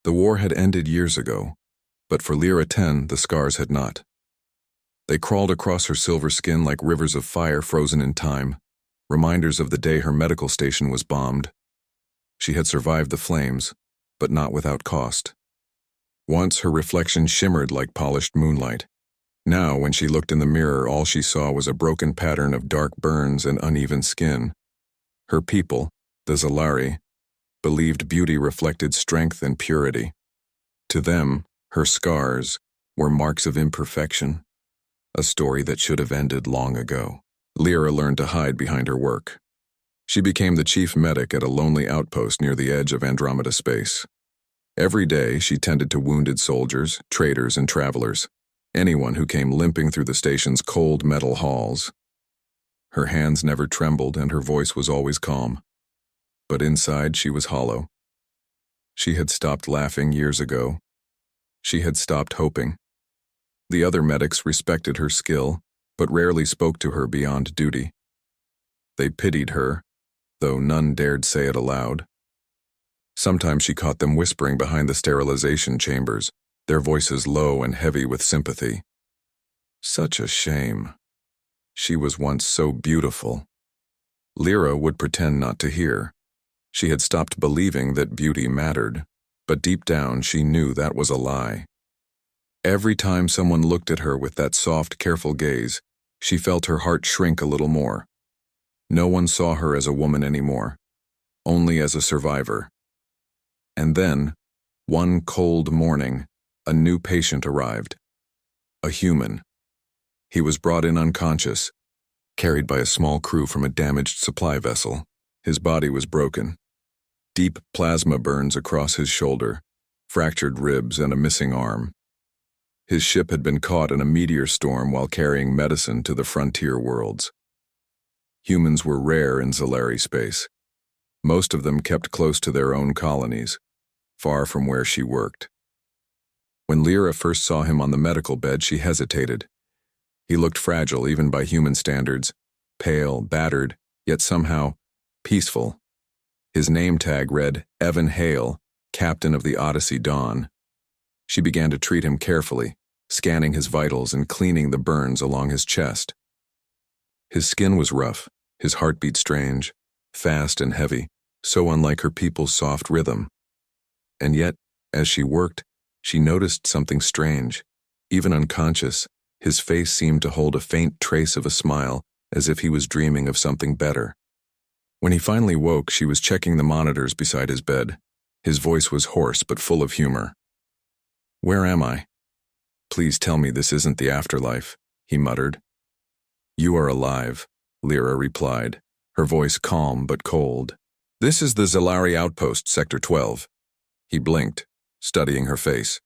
The war had ended years ago, but for Lyra 10, the scars had not. They crawled across her silver skin like rivers of fire frozen in time, reminders of the day her medical station was bombed. She had survived the flames, but not without cost. Once her reflection shimmered like polished moonlight. Now, when she looked in the mirror, all she saw was a broken pattern of dark burns and uneven skin. Her people, the Zalari, believed beauty reflected strength and purity. To them, her scars were marks of imperfection, a story that should have ended long ago. Lyra learned to hide behind her work. She became the chief medic at a lonely outpost near the edge of Andromeda space. Every day, she tended to wounded soldiers, traders, and travelers, anyone who came limping through the station's cold metal halls. Her hands never trembled and her voice was always calm. But inside, she was hollow. She had stopped laughing years ago. She had stopped hoping. The other medics respected her skill, but rarely spoke to her beyond duty. They pitied her, though none dared say it aloud. Sometimes she caught them whispering behind the sterilization chambers, their voices low and heavy with sympathy. Such a shame. She was once so beautiful. Lyra would pretend not to hear. She had stopped believing that beauty mattered, but deep down she knew that was a lie. Every time someone looked at her with that soft, careful gaze, she felt her heart shrink a little more. No one saw her as a woman anymore, only as a survivor. And then, one cold morning, a new patient arrived. A human. He was brought in unconscious, carried by a small crew from a damaged supply vessel. His body was broken. Deep plasma burns across his shoulder, fractured ribs, and a missing arm. His ship had been caught in a meteor storm while carrying medicine to the frontier worlds. Humans were rare in Zalari space. Most of them kept close to their own colonies, far from where she worked. When Lyra first saw him on the medical bed, she hesitated. He looked fragile even by human standards, pale, battered, yet somehow peaceful. His name tag read Evan Hale, Captain of the Odyssey Dawn. She began to treat him carefully, scanning his vitals and cleaning the burns along his chest. His skin was rough, his heartbeat strange, fast and heavy, so unlike her people's soft rhythm. And yet, as she worked, she noticed something strange. Even unconscious, his face seemed to hold a faint trace of a smile, as if he was dreaming of something better. When he finally woke, she was checking the monitors beside his bed. His voice was hoarse but full of humor. "Where am I? Please tell me this isn't the afterlife," he muttered. "You are alive," Lyra replied, her voice calm but cold. "This is the Zalari outpost, Sector 12. He blinked, studying her face.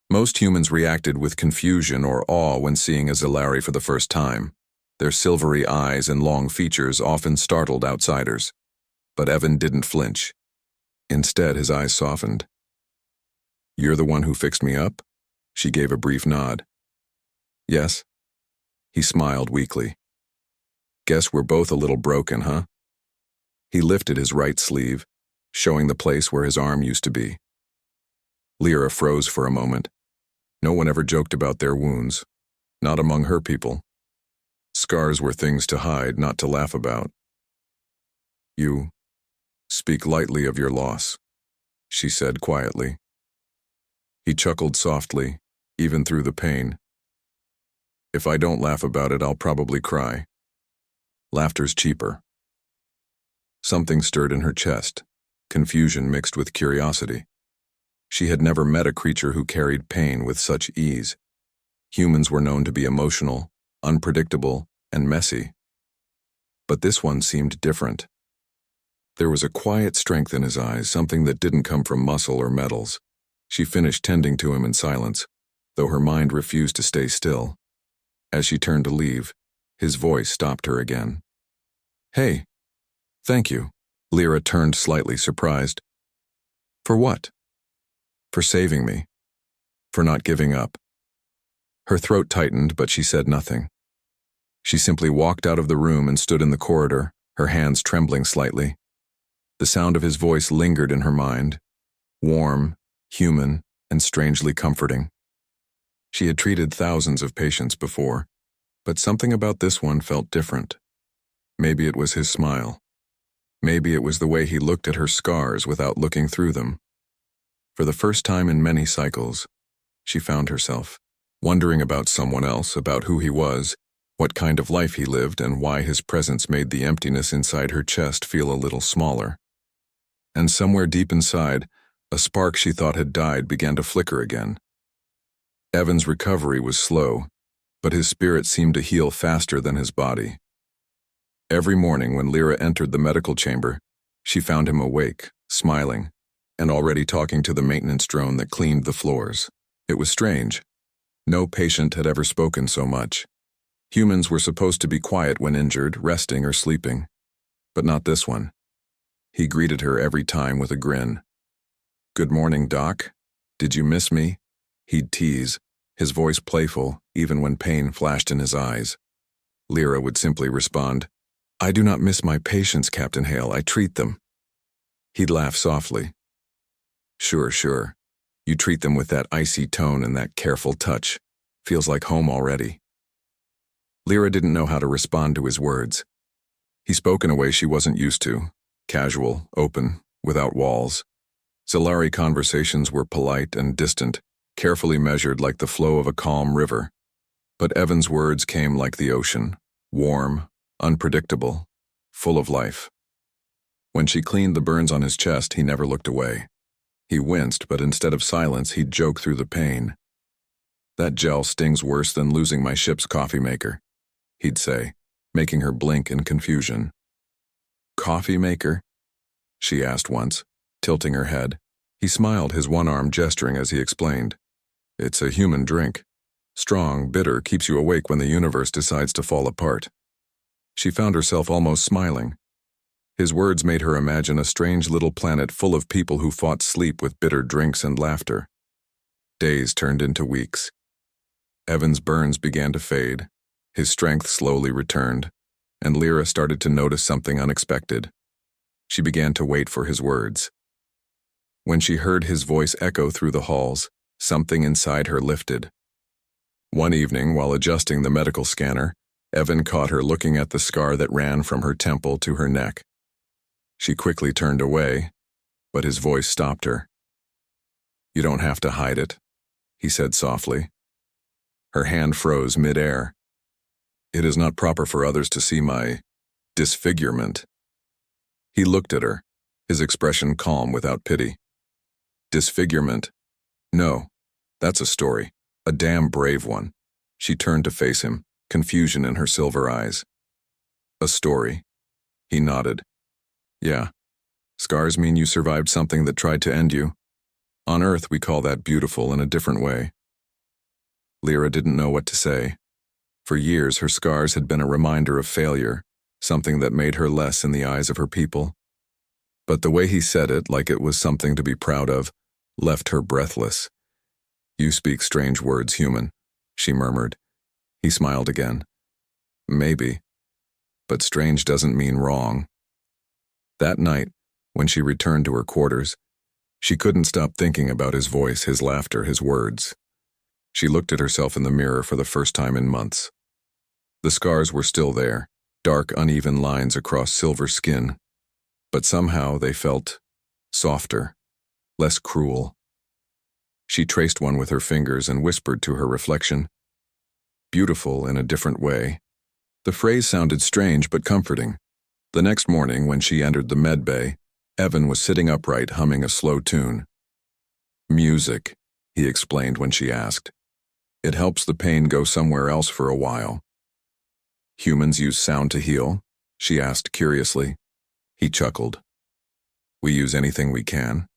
Most humans reacted with confusion or awe when seeing a Zalari for the first time. Their silvery eyes and long features often startled outsiders. But Evan didn't flinch. Instead, his eyes softened. "You're the one who fixed me up?" She gave a brief nod. "Yes." He smiled weakly. "Guess we're both a little broken, huh?" He lifted his right sleeve, showing the place where his arm used to be. Lyra froze for a moment. No one ever joked about their wounds, not among her people. Scars were things to hide, not to laugh about. "You speak lightly of your loss," she said quietly. He chuckled softly, even through the pain. "If I don't laugh about it, I'll probably cry. Laughter's cheaper." Something stirred in her chest, confusion mixed with curiosity. She had never met a creature who carried pain with such ease. Humans were known to be emotional, unpredictable, and messy. But this one seemed different. There was a quiet strength in his eyes, something that didn't come from muscle or metals. She finished tending to him in silence, though her mind refused to stay still. As she turned to leave, his voice stopped her again. "Hey, thank you." Lyra turned slightly surprised. "For what?" "For saving me. For not giving up." Her throat tightened, but she said nothing. She simply walked out of the room and stood in the corridor, her hands trembling slightly. The sound of his voice lingered in her mind, warm, human, and strangely comforting. She had treated thousands of patients before, but something about this one felt different. Maybe it was his smile. Maybe it was the way he looked at her scars without looking through them. For the first time in many cycles, she found herself wondering about someone else, about who he was, what kind of life he lived, and why his presence made the emptiness inside her chest feel a little smaller. And somewhere deep inside, a spark she thought had died began to flicker again. Evan's recovery was slow, but his spirit seemed to heal faster than his body. Every morning when Lyra entered the medical chamber, she found him awake, smiling, and already talking to the maintenance drone that cleaned the floors. It was strange. No patient had ever spoken so much. Humans were supposed to be quiet when injured, resting or sleeping. But not this one. He greeted her every time with a grin. "Good morning, Doc. Did you miss me?" He'd tease, his voice playful, even when pain flashed in his eyes. Lyra would simply respond, "I do not miss my patients, Captain Hale. I treat them." He'd laugh softly. Sure. You treat them with that icy tone and that careful touch. Feels like home already." Lyra didn't know how to respond to his words. He spoke in a way she wasn't used to, casual, open, without walls. Zalari conversations were polite and distant, carefully measured like the flow of a calm river. But Evan's words came like the ocean, warm, unpredictable, full of life. When she cleaned the burns on his chest, he never looked away. He winced, but instead of silence, he'd joke through the pain. "That gel stings worse than losing my ship's coffee maker," he'd say, making her blink in confusion. "Coffee maker?" she asked once, tilting her head. He smiled, his one arm gesturing as he explained. "It's a human drink. Strong, bitter, keeps you awake when the universe decides to fall apart." She found herself almost smiling. His words made her imagine a strange little planet full of people who fought sleep with bitter drinks and laughter. Days turned into weeks. Evan's burns began to fade. His strength slowly returned, and Lyra started to notice something unexpected. She began to wait for his words. When she heard his voice echo through the halls, something inside her lifted. One evening, while adjusting the medical scanner, Evan caught her looking at the scar that ran from her temple to her neck. She quickly turned away, but his voice stopped her. "You don't have to hide it," he said softly. Her hand froze mid-air. "It is not proper for others to see my disfigurement." He looked at her, his expression calm without pity. "Disfigurement? No, that's a story, a damn brave one." She turned to face him, confusion in her silver eyes. "A story?" He nodded. "Yeah. Scars mean you survived something that tried to end you. On Earth, we call that beautiful in a different way." Lyra didn't know what to say. For years, her scars had been a reminder of failure, something that made her less in the eyes of her people. But the way he said it, like it was something to be proud of, left her breathless. "You speak strange words, human," she murmured. He smiled again. "Maybe. But strange doesn't mean wrong." That night, when she returned to her quarters, she couldn't stop thinking about his voice, his laughter, his words. She looked at herself in the mirror for the first time in months. The scars were still there, dark, uneven lines across silver skin, but somehow they felt softer, less cruel. She traced one with her fingers and whispered to her reflection, "Beautiful in a different way." The phrase sounded strange but comforting. The next morning, when she entered the med bay, Evan was sitting upright, humming a slow tune. "Music," he explained when she asked. "It helps the pain go somewhere else for a while." "Humans use sound to heal?" she asked curiously. He chuckled. "We use anything we can.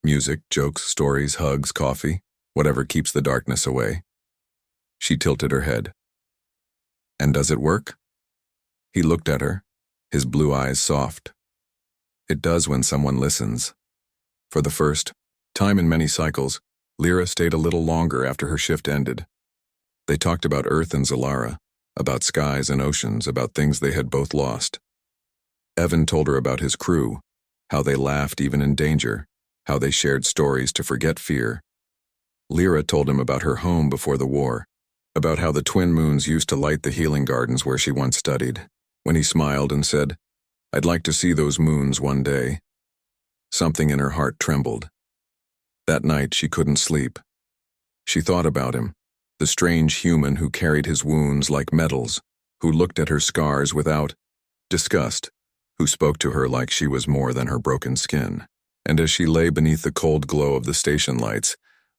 Music, jokes, stories, hugs, coffee, whatever keeps the darkness away." She tilted her head. "And does it work?" He looked at her, his blue eyes soft. "It does when someone listens." For the first time in many cycles, Lyra stayed a little longer after her shift ended. They talked about Earth and Zalara, about skies and oceans, about things they had both lost. Evan told her about his crew, how they laughed even in danger, how they shared stories to forget fear. Lyra told him about her home before the war, about how the twin moons used to light the healing gardens where she once studied. When he smiled and said, "I'd like to see those moons one day," something in her heart trembled. That night she couldn't sleep. She thought about him, the strange human who carried his wounds like medals, who looked at her scars without disgust, who spoke to her like she was more than her broken skin. And as she lay beneath the cold glow of the station lights,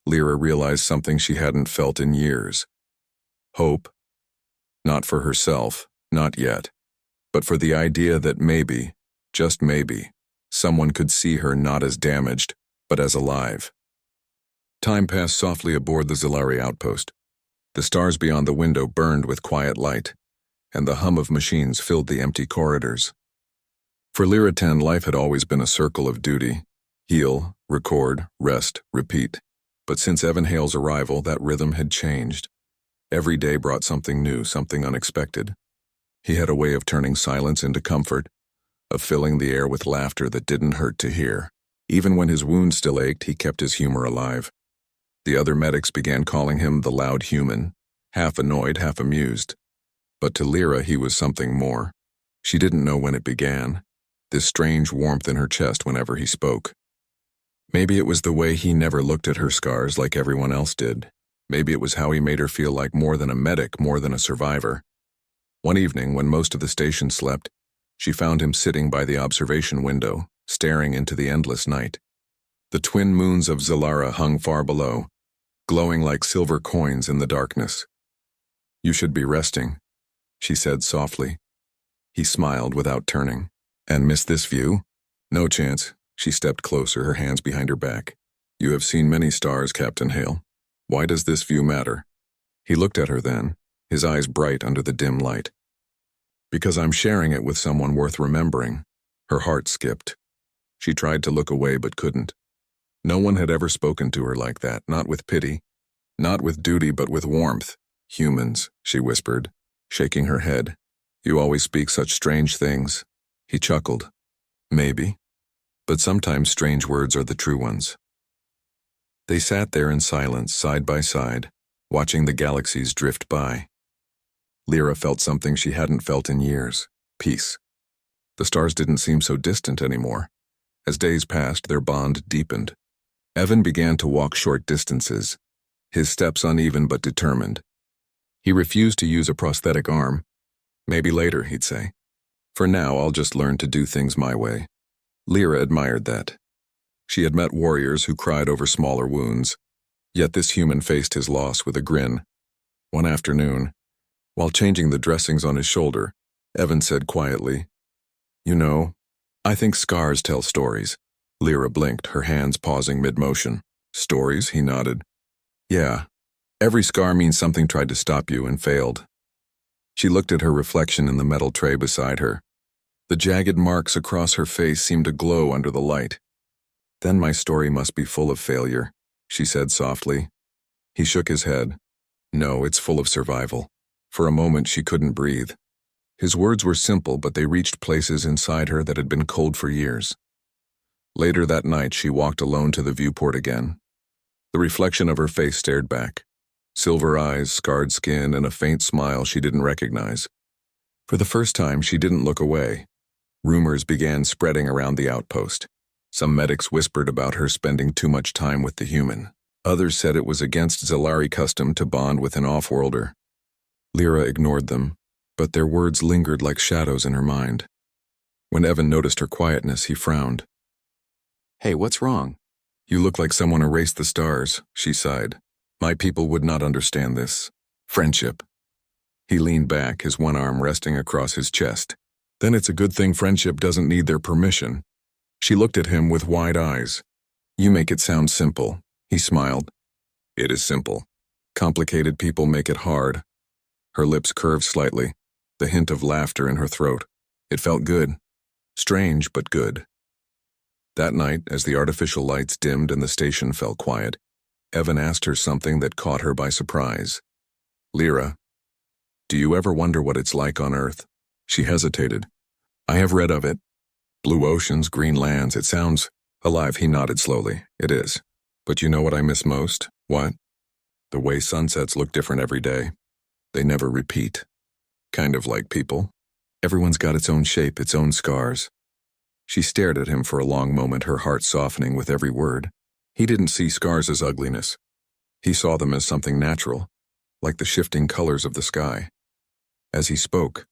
Lyra realized something she hadn't felt in years. Hope. Not for herself, not yet, but for the idea that maybe, just maybe, someone could see her not as damaged, but as alive. Time passed softly aboard the Zalari outpost. The stars beyond the window burned with quiet light, and the hum of machines filled the empty corridors. For Lyra 10, life had always been a circle of duty. Heal, record, rest, repeat. But since Evan Hale's arrival, that rhythm had changed. Every day brought something new, something unexpected. He had a way of turning silence into comfort, of filling the air with laughter that didn't hurt to hear. Even when his wounds still ached, he kept his humor alive. The other medics began calling him the loud human, half annoyed, half amused. But to Lyra, he was something more. She didn't know when it began, this strange warmth in her chest whenever he spoke. Maybe it was the way he never looked at her scars like everyone else did. Maybe it was how he made her feel like more than a medic, more than a survivor. One evening, when most of the station slept, she found him sitting by the observation window, staring into the endless night. The twin moons of Zalara hung far below, glowing like silver coins in the darkness. "You should be resting," she said softly. He smiled without turning. "And miss this view?" "No chance." She stepped closer, her hands behind her back. "You have seen many stars, Captain Hale. Why does this view matter?" He looked at her then, his eyes bright under the dim light. "Because I'm sharing it with someone worth remembering." Her heart skipped. She tried to look away but couldn't. No one had ever spoken to her like that, not with pity, not with duty but with warmth. "Humans," she whispered, shaking her head. "You always speak such strange things." He chuckled. "Maybe. But sometimes strange words are the true ones." They sat there in silence, side by side, watching the galaxies drift by. Lyra felt something she hadn't felt in years: peace. The stars didn't seem so distant anymore. As days passed, their bond deepened. Evan began to walk short distances, his steps uneven but determined. He refused to use a prosthetic arm. "Maybe later," he'd say. "For now, I'll just learn to do things my way." Lyra admired that. She had met warriors who cried over smaller wounds, yet this human faced his loss with a grin. One afternoon, while changing the dressings on his shoulder, Evan said quietly, "You know, I think scars tell stories." Lyra blinked, her hands pausing mid-motion. "Stories?" He nodded. "Yeah. Every scar means something tried to stop you and failed." She looked at her reflection in the metal tray beside her. The jagged marks across her face seemed to glow under the light. "Then my story must be full of failure," she said softly. He shook his head. "No, it's full of survival." For a moment she couldn't breathe. His words were simple, but they reached places inside her that had been cold for years. Later that night she walked alone to the viewport again. The reflection of her face stared back. Silver eyes, scarred skin, and a faint smile she didn't recognize. For the first time she didn't look away. Rumors began spreading around the outpost. Some medics whispered about her spending too much time with the human. Others said it was against Zalari custom to bond with an off-worlder. Lyra ignored them, but their words lingered like shadows in her mind. When Evan noticed her quietness, he frowned. "Hey, what's wrong?" "You look like someone erased the stars," she sighed. "My people would not understand this. Friendship." He leaned back, his one arm resting across his chest. "Then it's a good thing friendship doesn't need their permission." She looked at him with wide eyes. "You make it sound simple." He smiled. "It is simple. Complicated people make it hard." Her lips curved slightly, the hint of laughter in her throat. It felt good. Strange, but good. That night, as the artificial lights dimmed and the station fell quiet, Evan asked her something that caught her by surprise. "Lyra, do you ever wonder what it's like on Earth?" She hesitated. "I have read of it. Blue oceans, green lands, it sounds Alive, he nodded slowly. It is. But you know what I miss most? What? The way sunsets look different every day. They never repeat. Kind of like people. Everyone's got its own shape, its own scars. She stared at him for a long moment, her heart softening with every word. He didn't see scars as ugliness. He saw them as something natural, like the shifting colors of the sky. As he spoke,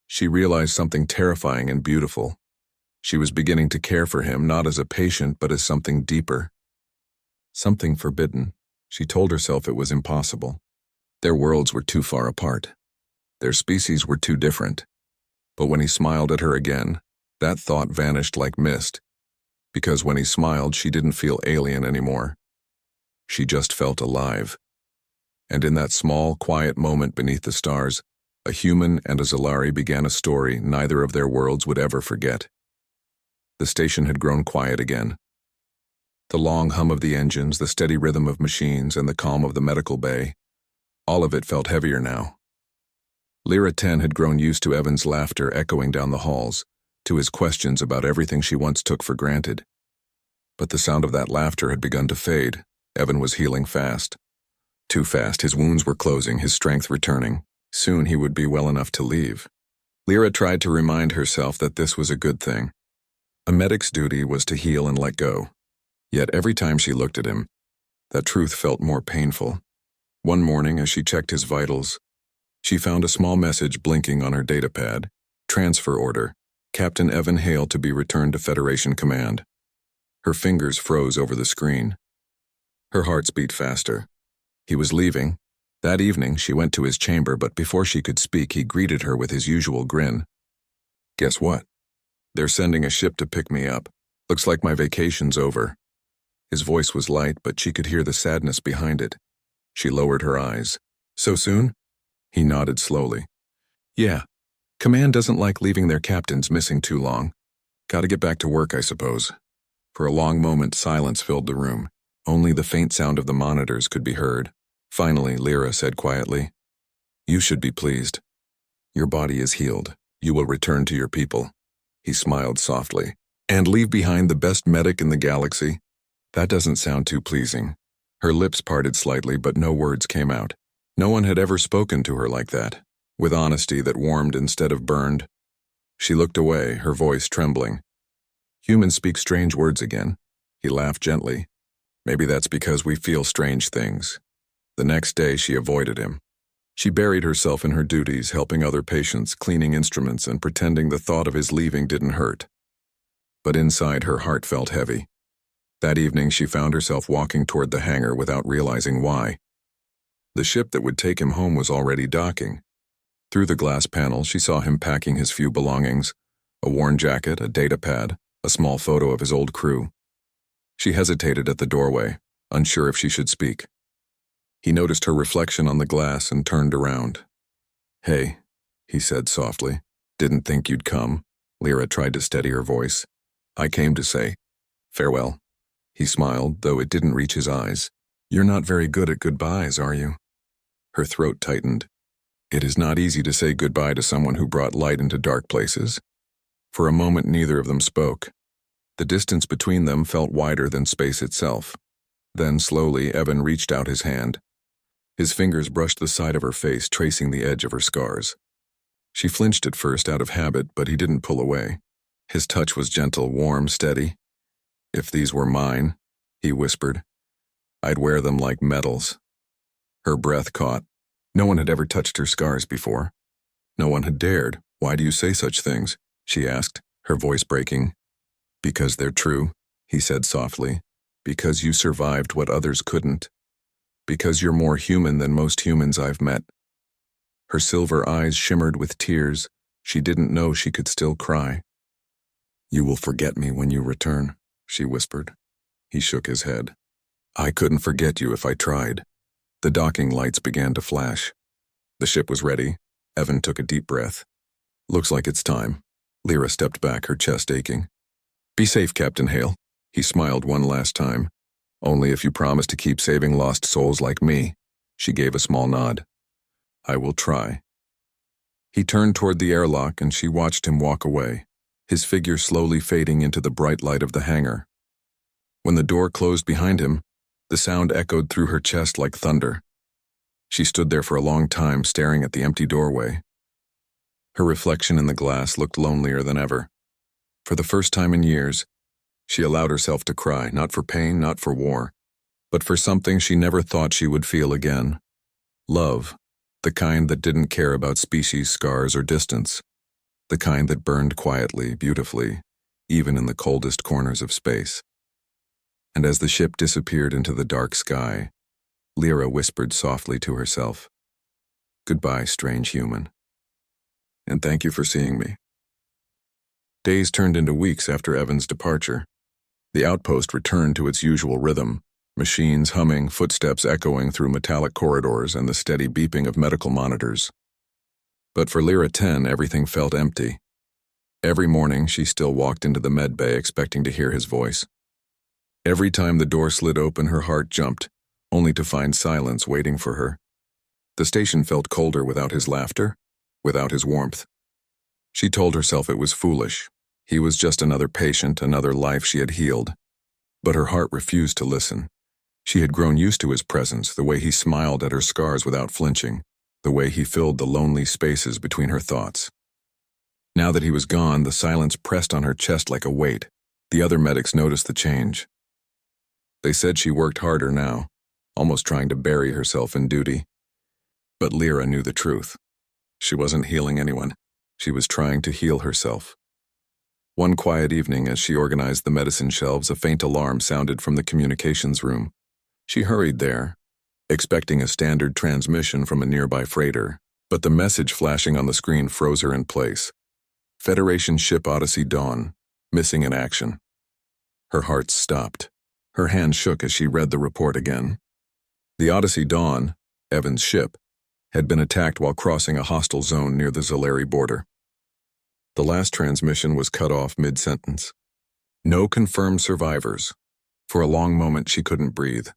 she realized something terrifying and beautiful. She was beginning to care for him, not as a patient, but as something deeper. Something forbidden. She told herself it was impossible. Their worlds were too far apart. Their species were too different. But when he smiled at her again, that thought vanished like mist, because when he smiled, she didn't feel alien anymore. She just felt alive. And in that small, quiet moment beneath the stars, a human and a Zalari began a story neither of their worlds would ever forget. The station had grown quiet again. The long hum of the engines, the steady rhythm of machines, and the calm of the medical bay, all of it felt heavier now. Lyra 10 had grown used to Evan's laughter echoing down the halls, to his questions about everything she once took for granted. But the sound of that laughter had begun to fade. Evan was healing fast. Too fast. His wounds were closing, his strength returning. Soon he would be well enough to leave. Lyra tried to remind herself that this was a good thing. A medic's duty was to heal and let go. Yet every time she looked at him, that truth felt more painful. One morning, as she checked his vitals, she found a small message blinking on her datapad. Transfer order. Captain Evan Hale to be returned to Federation Command. Her fingers froze over the screen. Her heart beat faster. He was leaving. That evening, she went to his chamber, but before she could speak, he greeted her with his usual grin. Guess what? They're sending a ship to pick me up. Looks like my vacation's over. His voice was light, but she could hear the sadness behind it. She lowered her eyes. So soon? He nodded slowly. Yeah. Command doesn't like leaving their captains missing too long. Gotta get back to work, I suppose. For a long moment, silence filled the room. Only the faint sound of the monitors could be heard. Finally, Lyra said quietly, You should be pleased. Your body is healed. You will return to your people. He smiled softly. And leave behind the best medic in the galaxy? That doesn't sound too pleasing. Her lips parted slightly, but no words came out. No one had ever spoken to her like that, with honesty that warmed instead of burned. She looked away, her voice trembling. Humans speak strange words again. He laughed gently. Maybe that's because we feel strange things. The next day, she avoided him. She buried herself in her duties, helping other patients, cleaning instruments, and pretending the thought of his leaving didn't hurt. But inside, her heart felt heavy. That evening, she found herself walking toward the hangar without realizing why. The ship that would take him home was already docking. Through the glass panel, she saw him packing his few belongings, a worn jacket, a datapad, a small photo of his old crew. She hesitated at the doorway, unsure if she should speak. He noticed her reflection on the glass and turned around. Hey, he said softly. Didn't think you'd come. Lyra tried to steady her voice. I came to say, farewell. He smiled, though it didn't reach his eyes. You're not very good at goodbyes, are you? Her throat tightened. It is not easy to say goodbye to someone who brought light into dark places. For a moment, neither of them spoke. The distance between them felt wider than space itself. Then, slowly, Evan reached out his hand. His fingers brushed the side of her face, tracing the edge of her scars. She flinched at first out of habit, but he didn't pull away. His touch was gentle, warm, steady. If these were mine, he whispered, I'd wear them like medals. Her breath caught. No one had ever touched her scars before. No one had dared. Why do you say such things? She asked, her voice breaking. Because they're true, he said softly. Because you survived what others couldn't. Because you're more human than most humans I've met. Her silver eyes shimmered with tears. She didn't know she could still cry. You will forget me when you return, she whispered. He shook his head. I couldn't forget you if I tried. The docking lights began to flash. The ship was ready. Evan took a deep breath. Looks like it's time. Lyra stepped back, her chest aching. Be safe, Captain Hale. He smiled one last time. Only if you promise to keep saving lost souls like me. She gave a small nod. I will try. He turned toward the airlock and she watched him walk away, his figure slowly fading into the bright light of the hangar. When the door closed behind him, the sound echoed through her chest like thunder. She stood there for a long time, staring at the empty doorway. Her reflection in the glass looked lonelier than ever. For the first time in years, she allowed herself to cry, not for pain, not for war, but for something she never thought she would feel again. Love, the kind that didn't care about species, scars, or distance. The kind that burned quietly, beautifully, even in the coldest corners of space. And as the ship disappeared into the dark sky, Lyra whispered softly to herself, "Goodbye, strange human. And thank you for seeing me." Days turned into weeks after Evan's departure. The outpost returned to its usual rhythm, machines humming, footsteps echoing through metallic corridors, and the steady beeping of medical monitors. But for Lyra 10, everything felt empty. Every morning, she still walked into the med bay expecting to hear his voice. Every time the door slid open, her heart jumped, only to find silence waiting for her. The station felt colder without his laughter, without his warmth. She told herself it was foolish. He was just another patient, another life she had healed. But her heart refused to listen. She had grown used to his presence, the way he smiled at her scars without flinching, the way he filled the lonely spaces between her thoughts. Now that he was gone, the silence pressed on her chest like a weight. The other medics noticed the change. They said she worked harder now, almost trying to bury herself in duty. But Lyra knew the truth. She wasn't healing anyone. She was trying to heal herself. One quiet evening, as she organized the medicine shelves, a faint alarm sounded from the communications room. She hurried there, expecting a standard transmission from a nearby freighter, but the message flashing on the screen froze her in place. Federation ship Odyssey Dawn, missing in action. Her heart stopped. Her hand shook as she read the report again. The Odyssey Dawn, Evan's ship, had been attacked while crossing a hostile zone near the Zolari border. The last transmission was cut off mid-sentence. No confirmed survivors. For a long moment she couldn't breathe.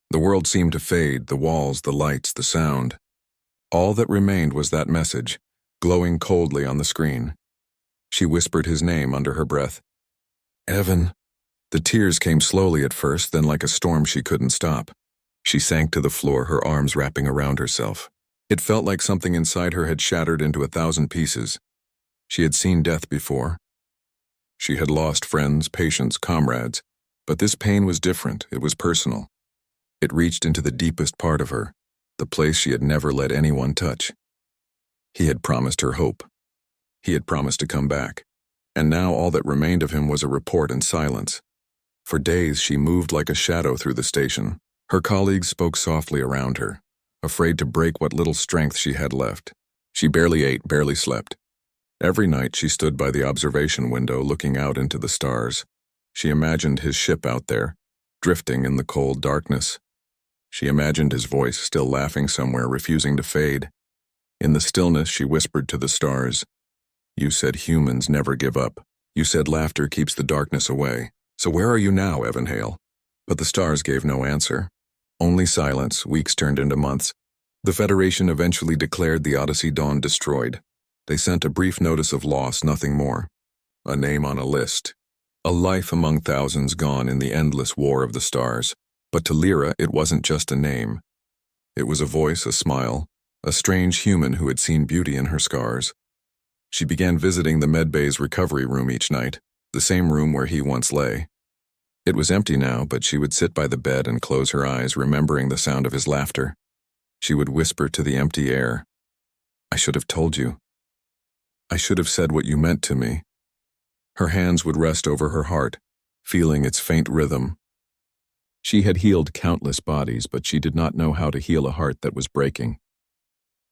The world seemed to fade, the walls, the lights, the sound. All that remained was that message, glowing coldly on the screen. She whispered his name under her breath. "Evan." The tears came slowly at first, then like a storm she couldn't stop. She sank to the floor, her arms wrapping around herself. It felt like something inside her had shattered into 1,000 pieces. She had seen death before. She had lost friends, patients, comrades, but this pain was different. It was personal. It reached into the deepest part of her, the place she had never let anyone touch. He had promised her hope. He had promised to come back. And now all that remained of him was a report and silence. For days she moved like a shadow through the station. Her colleagues spoke softly around her, afraid to break what little strength she had left. She barely ate, barely slept. Every night she stood by the observation window looking out into the stars. She imagined his ship out there, drifting in the cold darkness. She imagined his voice still laughing somewhere, refusing to fade. In the stillness she whispered to the stars, "You said humans never give up. You said laughter keeps the darkness away. So where are you now, Evan Hale?" But the stars gave no answer. Only silence. Weeks turned into months. The Federation eventually declared the Odyssey Dawn destroyed. They sent a brief notice of loss, nothing more. A name on a list. A life among thousands gone in the endless war of the stars. But to Lyra, it wasn't just a name. It was a voice, a smile, a strange human who had seen beauty in her scars. She began visiting the medbay's recovery room each night, the same room where he once lay. It was empty now, but she would sit by the bed and close her eyes, remembering the sound of his laughter. She would whisper to the empty air, "I should have told you. I should have said what you meant to me." Her hands would rest over her heart, feeling its faint rhythm. She had healed countless bodies, but she did not know how to heal a heart that was breaking.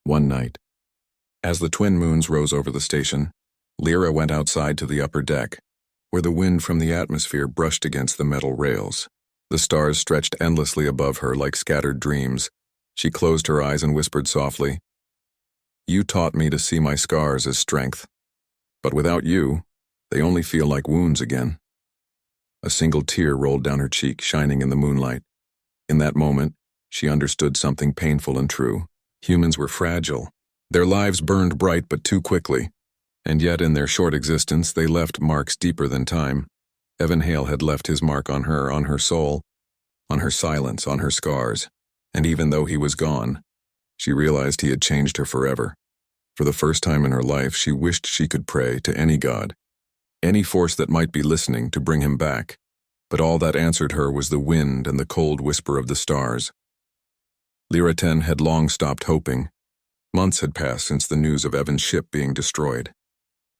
One night, as the twin moons rose over the station, Lyra went outside to the upper deck, where the wind from the atmosphere brushed against the metal rails. The stars stretched endlessly above her like scattered dreams. She closed her eyes and whispered softly, "You taught me to see my scars as strength. But without you, they only feel like wounds again." A single tear rolled down her cheek, shining in the moonlight. In that moment, she understood something painful and true. Humans were fragile. Their lives burned bright but too quickly. And yet in their short existence, they left marks deeper than time. Evan Hale had left his mark on her soul, on her silence, on her scars, and even though he was gone, she realized he had changed her forever. For the first time in her life, she wished she could pray to any god, any force that might be listening to bring him back, but all that answered her was the wind and the cold whisper of the stars. Lyra 10 had long stopped hoping. Months had passed since the news of Evan's ship being destroyed.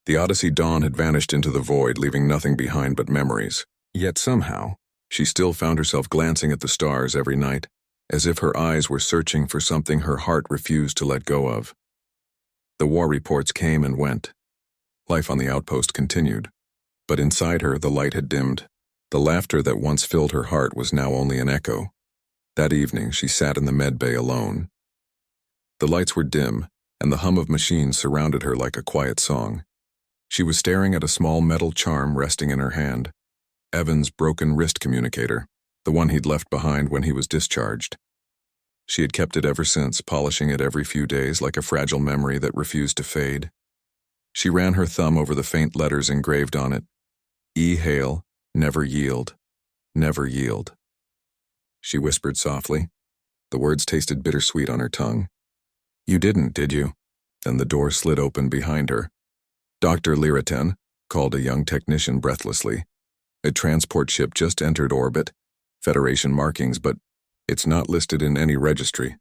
The Odyssey Dawn had vanished into the void, leaving nothing behind but memories. Yet somehow, she still found herself glancing at the stars every night, as if her eyes were searching for something her heart refused to let go of. The war reports came and went. Life on the outpost continued, but inside her the light had dimmed. The laughter that once filled her heart was now only an echo. That evening she sat in the med bay alone. The lights were dim, and the hum of machines surrounded her like a quiet song. She was staring at a small metal charm resting in her hand, Evan's broken wrist communicator, the one he'd left behind when he was discharged. She had kept it ever since, polishing it every few days like a fragile memory that refused to fade. She ran her thumb over the faint letters engraved on it. E. Hale, never yield, never yield. She whispered softly. The words tasted bittersweet on her tongue. You didn't, did you? Then the door slid open behind her. Dr. Lyra 10, called a young technician breathlessly. A transport ship just entered orbit. Federation markings, but it's not listed in any registry.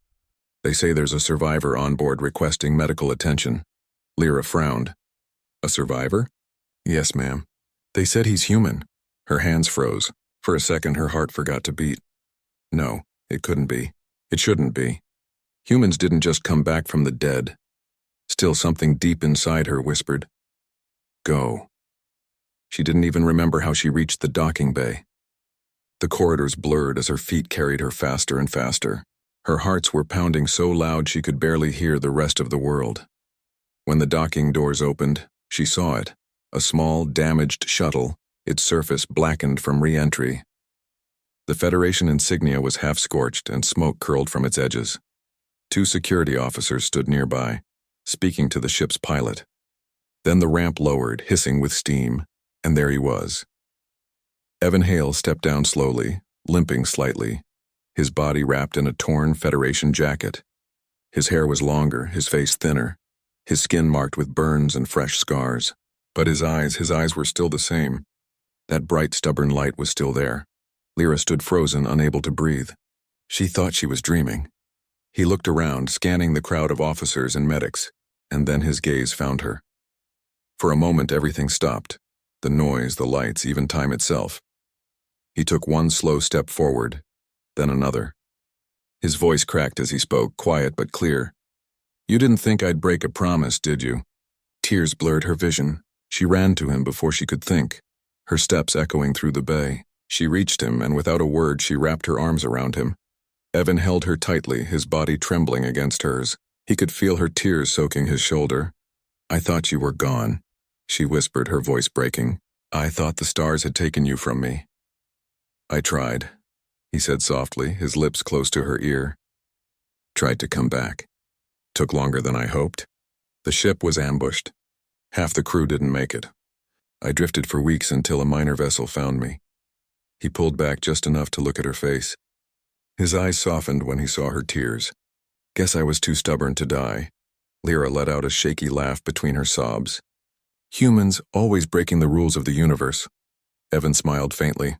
They say there's a survivor on board requesting medical attention. Lyra frowned. A survivor? Yes, ma'am. They said he's human. Her hands froze. For a second, her heart forgot to beat. No, it couldn't be. It shouldn't be. Humans didn't just come back from the dead. Still, something deep inside her whispered, go. She didn't even remember how she reached the docking bay. The corridors blurred as her feet carried her faster and faster. Her hearts were pounding so loud she could barely hear the rest of the world. When the docking doors opened, she saw it, a small, damaged shuttle, its surface blackened from re-entry. The Federation insignia was half-scorched and smoke curled from its edges. 2 security officers stood nearby, speaking to the ship's pilot. Then the ramp lowered, hissing with steam, and there he was. Evan Hale stepped down slowly, limping slightly, his body wrapped in a torn Federation jacket. His hair was longer, his face thinner, his skin marked with burns and fresh scars. But his eyes were still the same. That bright, stubborn light was still there. Lyra stood frozen, unable to breathe. She thought she was dreaming. He looked around, scanning the crowd of officers and medics, and then his gaze found her. For a moment, everything stopped. The noise, the lights, even time itself. He took one slow step forward, then another. His voice cracked as he spoke, quiet but clear. You didn't think I'd break a promise, did you? Tears blurred her vision. She ran to him before she could think, her steps echoing through the bay. She reached him, and without a word she wrapped her arms around him. Evan held her tightly, his body trembling against hers. He could feel her tears soaking his shoulder. I thought you were gone, she whispered, her voice breaking. I thought the stars had taken you from me. I tried, he said softly, his lips close to her ear. Tried to come back. Took longer than I hoped. The ship was ambushed. Half the crew didn't make it. I drifted for weeks until a minor vessel found me. He pulled back just enough to look at her face. His eyes softened when he saw her tears. Guess I was too stubborn to die. Lyra let out a shaky laugh between her sobs. Humans always breaking the rules of the universe. Evan smiled faintly.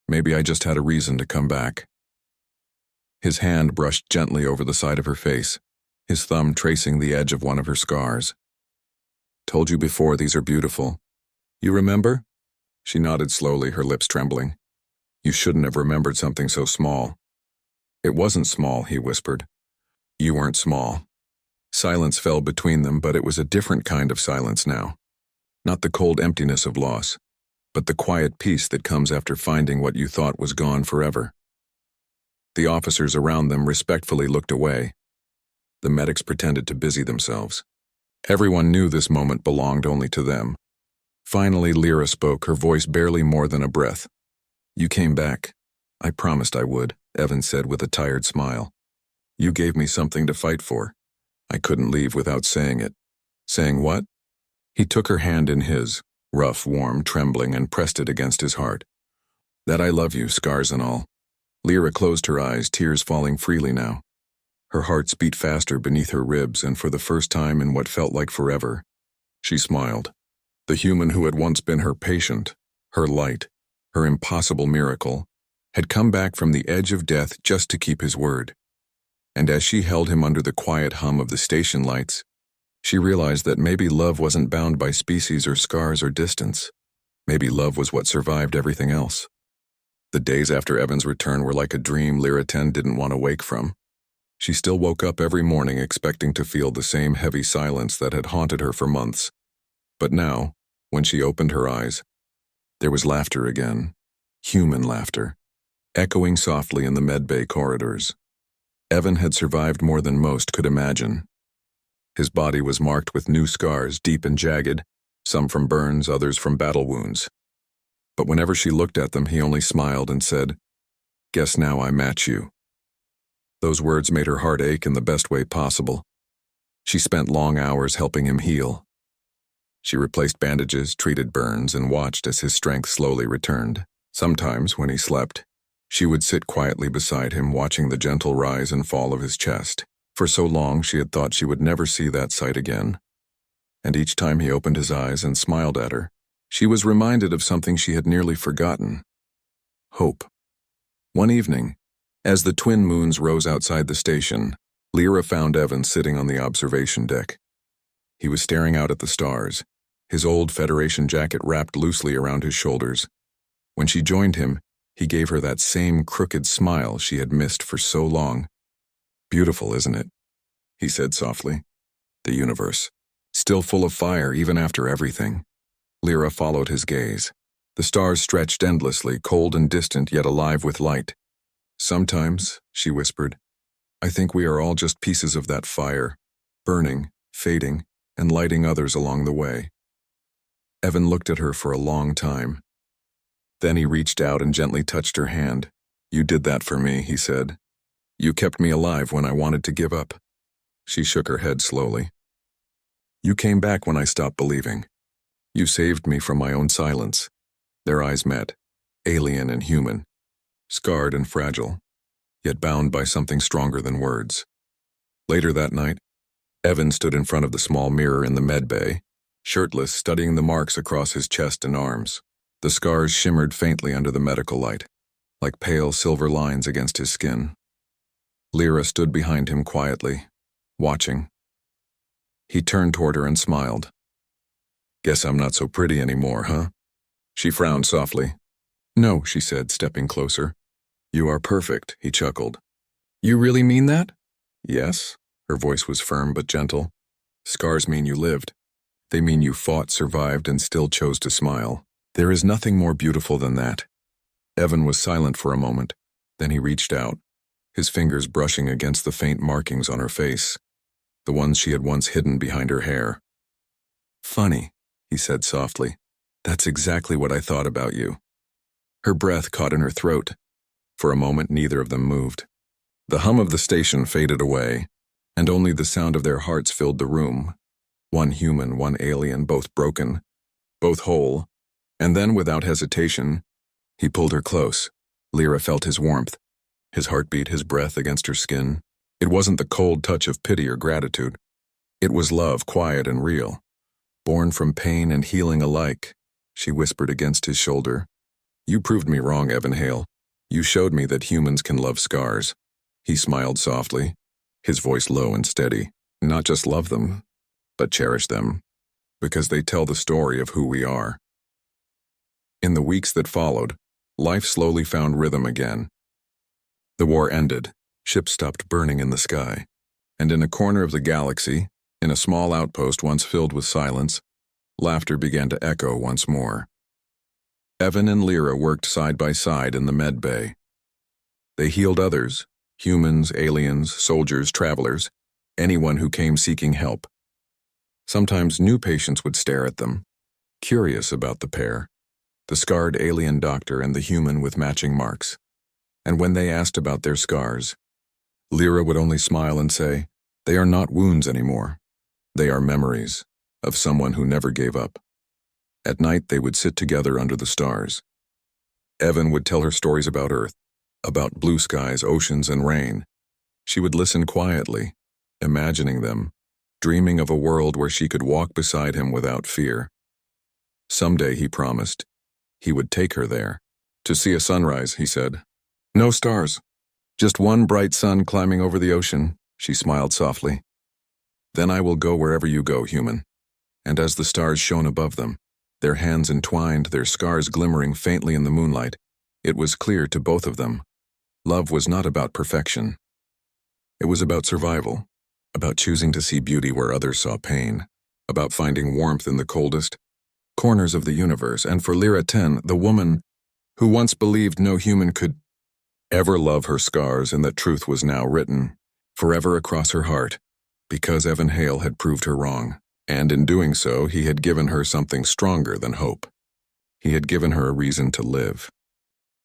Maybe I just had a reason to come back. His hand brushed gently over the side of her face, his thumb tracing the edge of one of her scars. Told you before, these are beautiful. You remember? She nodded slowly, her lips trembling. You shouldn't have remembered something so small. It wasn't small, he whispered. You weren't small. Silence fell between them, but it was a different kind of silence now. Not the cold emptiness of loss, but the quiet peace that comes after finding what you thought was gone forever. The officers around them respectfully looked away. The medics pretended to busy themselves. Everyone knew this moment belonged only to them. Finally, Lyra spoke, her voice barely more than a breath. You came back. I promised I would, Evan said with a tired smile. You gave me something to fight for. I couldn't leave without saying it. Saying what? He took her hand in his. rough, warm, trembling, and pressed it against his heart. "That I love you, scars and all." Lyra closed her eyes, tears falling freely now. Her heart beat faster beneath her ribs, and for the first time in what felt like forever, she smiled. The human who had once been her patient, her light, her impossible miracle, had come back from the edge of death just to keep his word. And as she held him under the quiet hum of the station lights, she realized that maybe love wasn't bound by species or scars or distance. Maybe love was what survived everything else. The days after Evan's return were like a dream Lyra 10 didn't want to wake from. She still woke up every morning expecting to feel the same heavy silence that had haunted her for months. But now, when she opened her eyes, there was laughter again. Human laughter, echoing softly in the medbay corridors. Evan had survived more than most could imagine. His body was marked with new scars, deep and jagged, some from burns, others from battle wounds. But whenever she looked at them, he only smiled and said, "Guess now I match you." Those words made her heart ache in the best way possible. She spent long hours helping him heal. She replaced bandages, treated burns, and watched as his strength slowly returned. Sometimes, when he slept, she would sit quietly beside him, watching the gentle rise and fall of his chest. For so long, she had thought she would never see that sight again. And each time he opened his eyes and smiled at her, she was reminded of something she had nearly forgotten: hope. One evening, as the twin moons rose outside the station, Lyra found Evan sitting on the observation deck. He was staring out at the stars, his old Federation jacket wrapped loosely around his shoulders. When she joined him, he gave her that same crooked smile she had missed for so long. "Beautiful, isn't it?" he said softly. "The universe, still full of fire even after everything." Lyra followed his gaze. The stars stretched endlessly, cold and distant, yet alive with light. "Sometimes," she whispered, "I think we are all just pieces of that fire, burning, fading, and lighting others along the way." Evan looked at her for a long time. Then he reached out and gently touched her hand. "You did that for me," he said. "You kept me alive when I wanted to give up." She shook her head slowly. "You came back when I stopped believing. You saved me from my own silence." Their eyes met, alien and human, scarred and fragile, yet bound by something stronger than words. Later that night, Evan stood in front of the small mirror in the med bay, shirtless, studying the marks across his chest and arms. The scars shimmered faintly under the medical light, like pale silver lines against his skin. Lyra stood behind him quietly, watching. He turned toward her and smiled. "Guess I'm not so pretty anymore, huh?" She frowned softly. "No," she said, stepping closer. "You are perfect," he chuckled. "You really mean that?" "Yes." Her voice was firm but gentle. "Scars mean you lived. They mean you fought, survived, and still chose to smile. There is nothing more beautiful than that." Evan was silent for a moment. Then he reached out, his fingers brushing against the faint markings on her face, the ones she had once hidden behind her hair. "Funny," he said softly. "That's exactly what I thought about you." Her breath caught in her throat. For a moment, neither of them moved. The hum of the station faded away, and only the sound of their hearts filled the room. One human, one alien, both broken, both whole. And then, without hesitation, he pulled her close. Lyra felt his warmth, his heartbeat, his breath against her skin. It wasn't the cold touch of pity or gratitude. It was love, quiet and real. Born from pain and healing alike, she whispered against his shoulder. "You proved me wrong, Evan Hale. You showed me that humans can love scars." He smiled softly, his voice low and steady. "Not just love them, but cherish them, because they tell the story of who we are." In the weeks that followed, life slowly found rhythm again. The war ended, ships stopped burning in the sky, and in a corner of the galaxy, in a small outpost once filled with silence, laughter began to echo once more. Evan and Lyra worked side by side in the med bay. They healed others, humans, aliens, soldiers, travelers, anyone who came seeking help. Sometimes new patients would stare at them, curious about the pair, the scarred alien doctor and the human with matching marks. And when they asked about their scars, Lyra would only smile and say, "They are not wounds anymore. They are memories of someone who never gave up." At night, they would sit together under the stars. Evan would tell her stories about Earth, about blue skies, oceans, and rain. She would listen quietly, imagining them, dreaming of a world where she could walk beside him without fear. Someday, he promised, he would take her there. To see a sunrise, he said. No stars. Just one bright sun climbing over the ocean, she smiled softly. Then I will go wherever you go, human. And as the stars shone above them, their hands entwined, their scars glimmering faintly in the moonlight, it was clear to both of them. Love was not about perfection. It was about survival, about choosing to see beauty where others saw pain, about finding warmth in the coldest corners of the universe. And for Lyra 10, the woman who once believed no human could ever love her scars, and that truth was now written forever across her heart, because Evan Hale had proved her wrong. And in doing so, he had given her something stronger than hope. He had given her a reason to live.